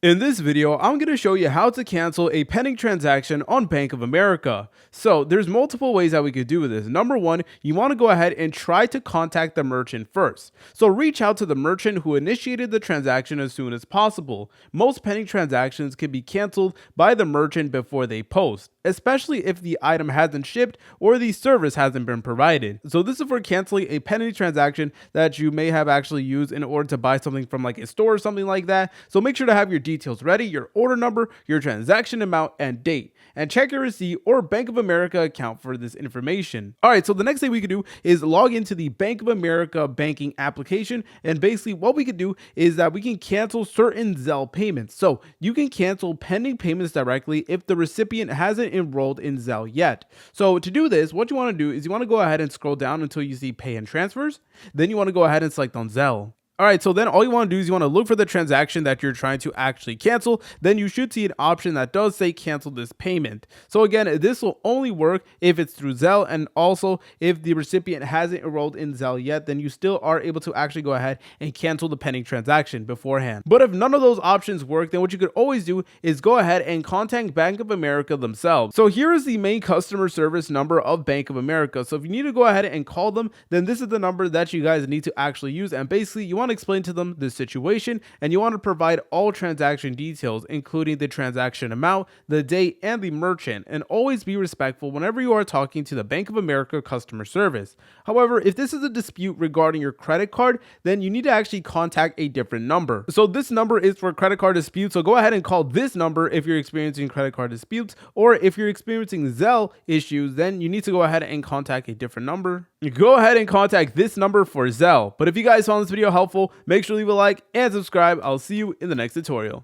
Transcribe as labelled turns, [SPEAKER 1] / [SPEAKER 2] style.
[SPEAKER 1] In this video, I'm going to show you how to cancel a pending transaction on Bank of America. So there's multiple ways that we could do this. Number one, you want to go ahead and try to contact the merchant first. So reach out to the merchant who initiated the transaction as soon as possible. Most pending transactions can be canceled by the merchant before they post, especially if the item hasn't shipped or the service hasn't been provided. So this is for canceling a pending transaction that you may have actually used in order to buy something from like a store or something like that. So make sure to have your details ready, your order number, your transaction amount, and date. And check your receipt or Bank of America account for this information. All right, so the next thing we could do is log into the Bank of America banking application. And basically what we could do is that we can cancel certain Zelle payments. So you can cancel pending payments directly if the recipient hasn't enrolled in Zelle yet. So to do this, what you want to do is you want to go ahead and scroll down until you see pay and transfers. Then you want to go ahead and select on Zelle. All right, so then all you want to do is you want to look for the transaction that you're trying to actually cancel. Then you should see an option that does say cancel this payment. So again, this will only work if it's through Zelle, and also if the recipient hasn't enrolled in Zelle yet, then you still are able to actually go ahead and cancel the pending transaction beforehand. But if none of those options work, then what you could always do is go ahead and contact Bank of America themselves. So here is the main customer service number of Bank of America. So if you need to go ahead and call them, then this is the number that you guys need to actually use. And basically you want to explain to them the situation, and you want to provide all transaction details, including the transaction amount, the date, and the merchant, and always be respectful whenever you are talking to the Bank of America customer service. However, if this is a dispute regarding your credit card, then you need to actually contact a different number. So this number is for credit card disputes, so go ahead and call this number if you're experiencing credit card disputes, or if you're experiencing Zelle issues, then you need to go ahead and contact a different number. You go ahead and contact this number for Zelle. But if you guys found this video helpful, make sure to leave a like and subscribe. I'll see you in the next tutorial.